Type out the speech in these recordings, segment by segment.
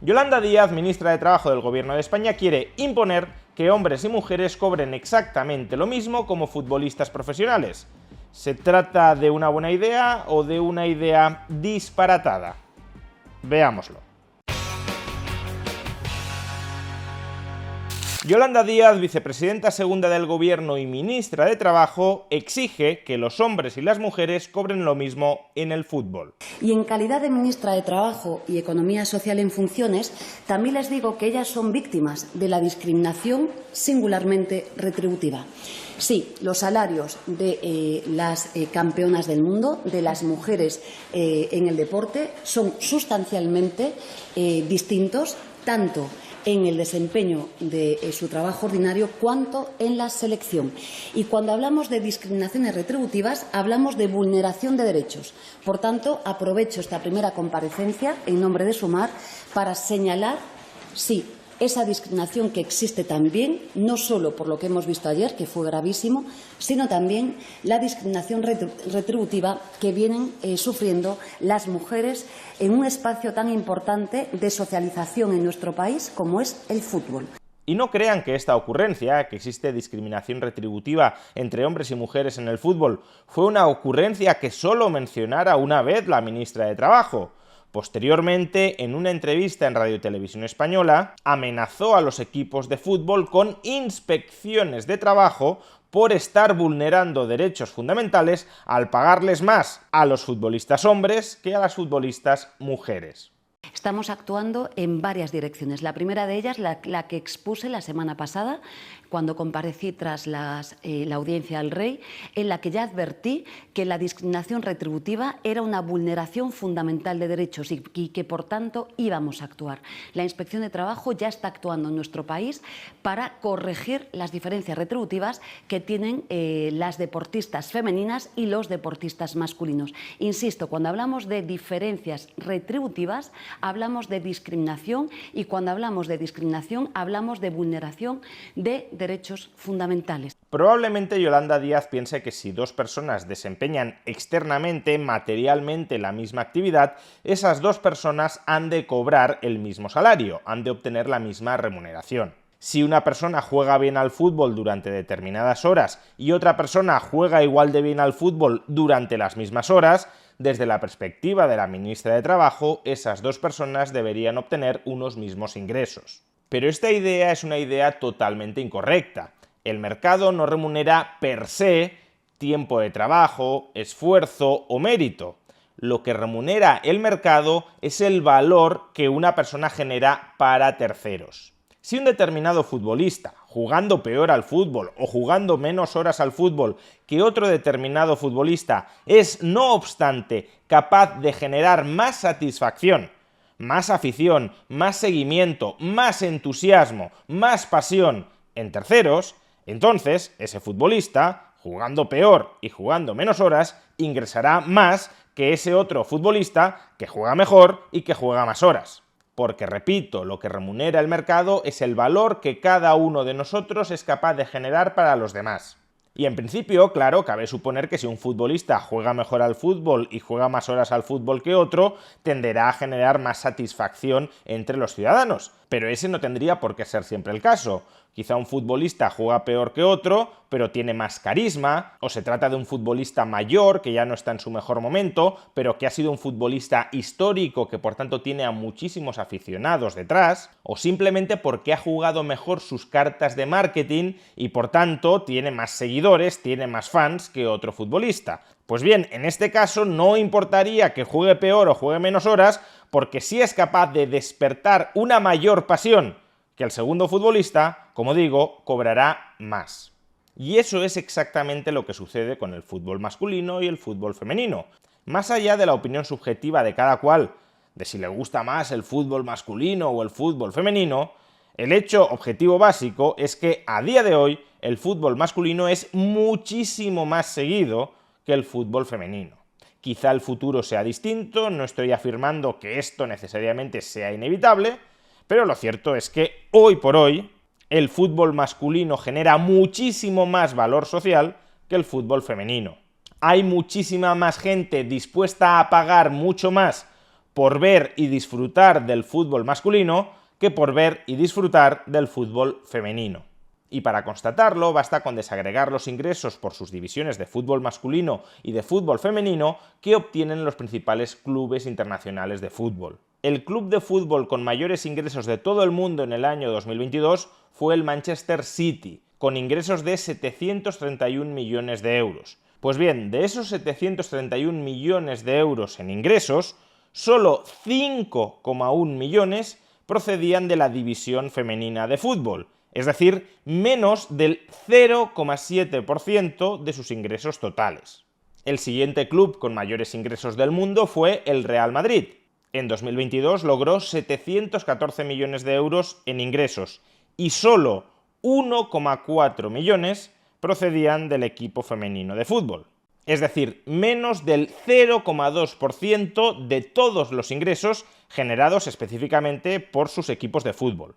Yolanda Díaz, ministra de Trabajo del Gobierno de España, quiere imponer que hombres y mujeres cobren exactamente lo mismo como futbolistas profesionales. ¿Se trata de una buena idea o de una idea disparatada? Veámoslo. Yolanda Díaz, vicepresidenta segunda del Gobierno y ministra de Trabajo, exige que los hombres y las mujeres cobren lo mismo en el fútbol. Y en calidad de ministra de Trabajo y Economía Social en funciones, también les digo que ellas son víctimas de la discriminación singularmente retributiva. Sí, los salarios de las campeonas del mundo, de las mujeres en el deporte, son sustancialmente distintos, tanto en el desempeño de su trabajo ordinario cuanto en la selección. Y cuando hablamos de discriminaciones retributivas, hablamos de vulneración de derechos. Por tanto, aprovecho esta primera comparecencia en nombre de Sumar para señalar, sí, esa discriminación que existe también, no solo por lo que hemos visto ayer, que fue gravísimo, sino también la discriminación retributiva que vienen sufriendo las mujeres en un espacio tan importante de socialización en nuestro país como es el fútbol. Y no crean que esta ocurrencia, que existe discriminación retributiva entre hombres y mujeres en el fútbol, fue una ocurrencia que solo mencionara una vez la ministra de Trabajo. Posteriormente, en una entrevista en Radio Televisión Española, amenazó a los equipos de fútbol con inspecciones de trabajo por estar vulnerando derechos fundamentales al pagarles más a los futbolistas hombres que a las futbolistas mujeres. Estamos actuando en varias direcciones. La primera de ellas, la que expuse la semana pasada, cuando comparecí tras la audiencia al Rey, en la que ya advertí que la discriminación retributiva era una vulneración fundamental de derechos y que, por tanto, íbamos a actuar. La Inspección de Trabajo ya está actuando en nuestro país para corregir las diferencias retributivas que tienen las deportistas femeninas y los deportistas masculinos. Insisto, cuando hablamos de diferencias retributivas, hablamos de discriminación y cuando hablamos de discriminación hablamos de vulneración de derechos fundamentales. Probablemente Yolanda Díaz piense que si dos personas desempeñan externamente, materialmente la misma actividad, esas dos personas han de cobrar el mismo salario, han de obtener la misma remuneración. Si una persona juega bien al fútbol durante determinadas horas y otra persona juega igual de bien al fútbol durante las mismas horas, desde la perspectiva de la ministra de Trabajo, esas dos personas deberían obtener unos mismos ingresos. Pero esta idea es una idea totalmente incorrecta. El mercado no remunera per se tiempo de trabajo, esfuerzo o mérito. Lo que remunera el mercado es el valor que una persona genera para terceros. Si un determinado futbolista, jugando peor al fútbol o jugando menos horas al fútbol que otro determinado futbolista, es, no obstante, capaz de generar más satisfacción, más afición, más seguimiento, más entusiasmo, más pasión en terceros, entonces ese futbolista, jugando peor y jugando menos horas, ingresará más que ese otro futbolista que juega mejor y que juega más horas. Porque, repito, lo que remunera el mercado es el valor que cada uno de nosotros es capaz de generar para los demás. Y en principio, claro, cabe suponer que si un futbolista juega mejor al fútbol y juega más horas al fútbol que otro, tenderá a generar más satisfacción entre los ciudadanos. Pero ese no tendría por qué ser siempre el caso. Quizá un futbolista juega peor que otro, pero tiene más carisma, o se trata de un futbolista mayor que ya no está en su mejor momento, pero que ha sido un futbolista histórico que por tanto tiene a muchísimos aficionados detrás, o simplemente porque ha jugado mejor sus cartas de marketing y por tanto tiene más seguidores, tiene más fans que otro futbolista. Pues bien, en este caso no importaría que juegue peor o juegue menos horas, porque si es capaz de despertar una mayor pasión que el segundo futbolista, como digo, cobrará más. Y eso es exactamente lo que sucede con el fútbol masculino y el fútbol femenino. Más allá de la opinión subjetiva de cada cual, de si le gusta más el fútbol masculino o el fútbol femenino, el hecho objetivo básico es que a día de hoy el fútbol masculino es muchísimo más seguido que el fútbol femenino. Quizá el futuro sea distinto, no estoy afirmando que esto necesariamente sea inevitable, pero lo cierto es que hoy por hoy el fútbol masculino genera muchísimo más valor social que el fútbol femenino. Hay muchísima más gente dispuesta a pagar mucho más por ver y disfrutar del fútbol masculino que por ver y disfrutar del fútbol femenino. Y para constatarlo basta con desagregar los ingresos por sus divisiones de fútbol masculino y de fútbol femenino que obtienen los principales clubes internacionales de fútbol. El club de fútbol con mayores ingresos de todo el mundo en el año 2022 fue el Manchester City, con ingresos de 731 millones de euros. Pues bien, de esos 731 millones de euros en ingresos, solo 5,1 millones procedían de la división femenina de fútbol, es decir, menos del 0,7% de sus ingresos totales. El siguiente club con mayores ingresos del mundo fue el Real Madrid. En 2022 logró 714 millones de euros en ingresos y solo 1,4 millones procedían del equipo femenino de fútbol. Es decir, menos del 0,2% de todos los ingresos generados específicamente por sus equipos de fútbol.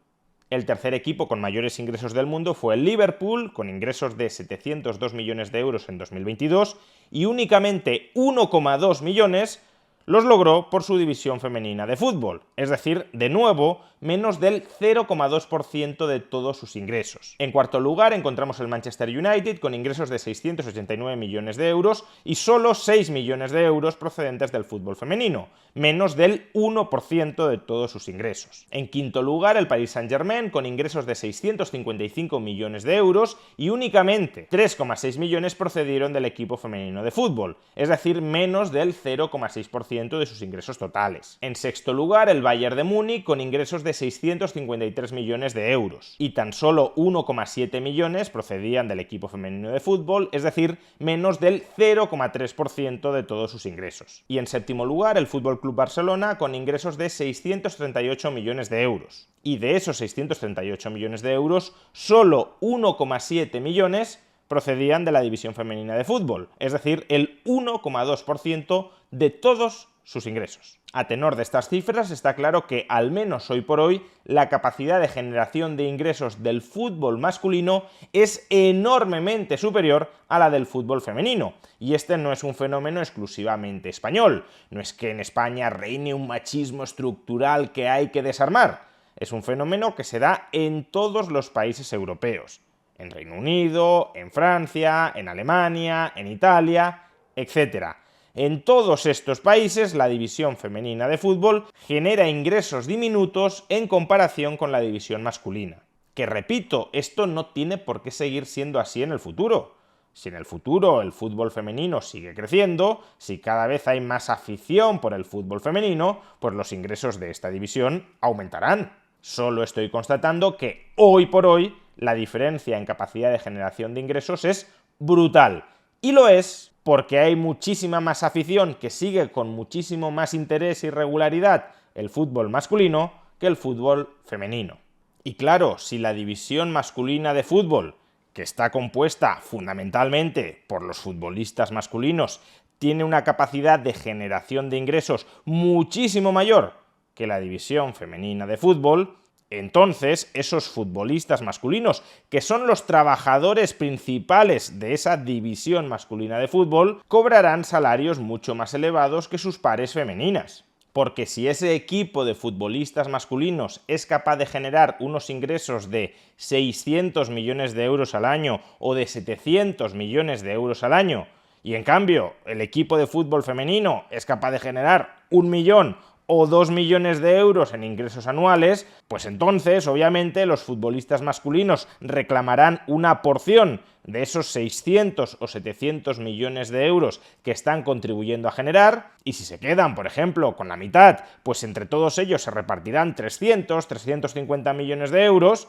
El tercer equipo con mayores ingresos del mundo fue el Liverpool, con ingresos de 702 millones de euros en 2022, y únicamente 1,2 millones los logró por su división femenina de fútbol, es decir, de nuevo, menos del 0,2% de todos sus ingresos. En cuarto lugar encontramos el Manchester United con ingresos de 689 millones de euros y solo 6 millones de euros procedentes del fútbol femenino, menos del 1% de todos sus ingresos. En quinto lugar el Paris Saint-Germain con ingresos de 655 millones de euros y únicamente 3,6 millones procedieron del equipo femenino de fútbol, es decir, menos del 0,6% de sus ingresos totales. En sexto lugar el Bayern de Múnich con ingresos de 653 millones de euros y tan solo 1,7 millones procedían del equipo femenino de fútbol, es decir, menos del 0,3% de todos sus ingresos. Y en séptimo lugar el FC Barcelona con ingresos de 638 millones de euros y de esos 638 millones de euros solo 1,7 millones procedían de la división femenina de fútbol, es decir, el 1,2% de todos sus ingresos. A tenor de estas cifras está claro que, al menos hoy por hoy, la capacidad de generación de ingresos del fútbol masculino es enormemente superior a la del fútbol femenino. Y este no es un fenómeno exclusivamente español. No es que en España reine un machismo estructural que hay que desarmar. Es un fenómeno que se da en todos los países europeos. En Reino Unido, en Francia, en Alemania, en Italia, etc. En todos estos países, la división femenina de fútbol genera ingresos diminutos en comparación con la división masculina. Que repito, esto no tiene por qué seguir siendo así en el futuro. Si en el futuro el fútbol femenino sigue creciendo, si cada vez hay más afición por el fútbol femenino, pues los ingresos de esta división aumentarán. Solo estoy constatando que hoy por hoy la diferencia en capacidad de generación de ingresos es brutal. Y lo es porque hay muchísima más afición que sigue con muchísimo más interés y regularidad el fútbol masculino que el fútbol femenino. Y claro, si la división masculina de fútbol, que está compuesta fundamentalmente por los futbolistas masculinos, tiene una capacidad de generación de ingresos muchísimo mayor que la división femenina de fútbol, entonces esos futbolistas masculinos, que son los trabajadores principales de esa división masculina de fútbol, cobrarán salarios mucho más elevados que sus pares femeninas. Porque si ese equipo de futbolistas masculinos es capaz de generar unos ingresos de 600 millones de euros al año o de 700 millones de euros al año, y en cambio el equipo de fútbol femenino es capaz de generar 1 millón o 2 millones de euros en ingresos anuales, pues entonces, obviamente, los futbolistas masculinos reclamarán una porción de esos 600 o 700 millones de euros que están contribuyendo a generar, y si se quedan, por ejemplo, con la mitad, pues entre todos ellos se repartirán 300, 350 millones de euros,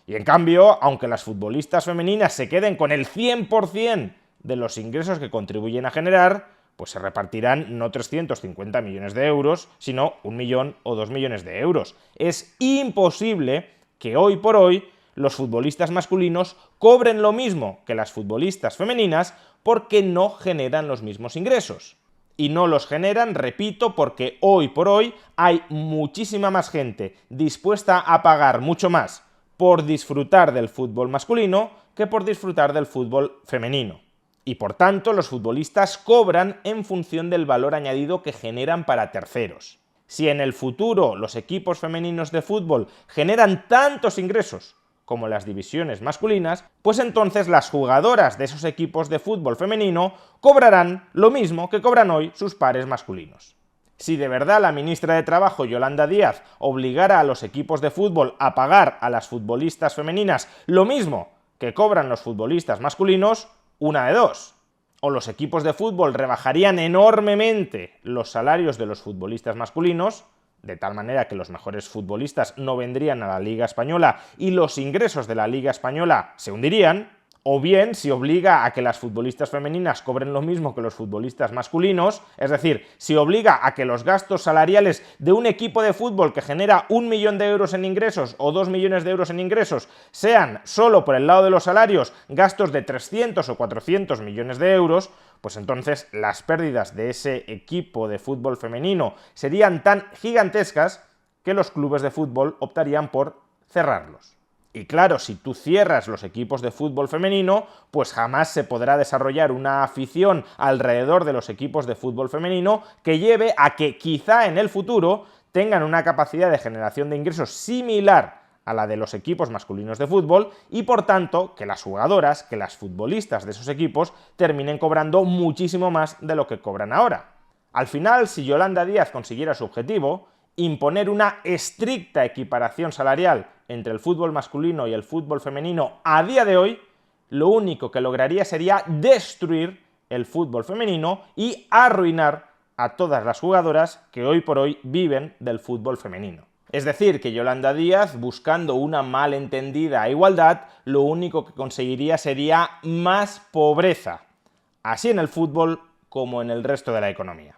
y en cambio, aunque las futbolistas femeninas se queden con el 100% de los ingresos que contribuyen a generar, pues se repartirán no 350 millones de euros, sino 1 millón o 2 millones de euros. Es imposible que hoy por hoy los futbolistas masculinos cobren lo mismo que las futbolistas femeninas porque no generan los mismos ingresos. Y no los generan, repito, porque hoy por hoy hay muchísima más gente dispuesta a pagar mucho más por disfrutar del fútbol masculino que por disfrutar del fútbol femenino. Y por tanto, los futbolistas cobran en función del valor añadido que generan para terceros. Si en el futuro los equipos femeninos de fútbol generan tantos ingresos como las divisiones masculinas, pues entonces las jugadoras de esos equipos de fútbol femenino cobrarán lo mismo que cobran hoy sus pares masculinos. Si de verdad la ministra de Trabajo, Yolanda Díaz, obligara a los equipos de fútbol a pagar a las futbolistas femeninas lo mismo que cobran los futbolistas masculinos, una de dos. O los equipos de fútbol rebajarían enormemente los salarios de los futbolistas masculinos, de tal manera que los mejores futbolistas no vendrían a la Liga Española y los ingresos de la Liga Española se hundirían, o bien si obliga a que las futbolistas femeninas cobren lo mismo que los futbolistas masculinos, es decir, si obliga a que los gastos salariales de un equipo de fútbol que genera 1 millón de euros en ingresos o 2 millones de euros en ingresos sean solo por el lado de los salarios gastos de 300 o 400 millones de euros, pues entonces las pérdidas de ese equipo de fútbol femenino serían tan gigantescas que los clubes de fútbol optarían por cerrarlos. Y claro, si tú cierras los equipos de fútbol femenino, pues jamás se podrá desarrollar una afición alrededor de los equipos de fútbol femenino que lleve a que quizá en el futuro tengan una capacidad de generación de ingresos similar a la de los equipos masculinos de fútbol y por tanto que las jugadoras, que las futbolistas de esos equipos terminen cobrando muchísimo más de lo que cobran ahora. Al final, si Yolanda Díaz consiguiera su objetivo, imponer una estricta equiparación salarial entre el fútbol masculino y el fútbol femenino a día de hoy, lo único que lograría sería destruir el fútbol femenino y arruinar a todas las jugadoras que hoy por hoy viven del fútbol femenino. Es decir, que Yolanda Díaz, buscando una malentendida igualdad, lo único que conseguiría sería más pobreza, así en el fútbol como en el resto de la economía.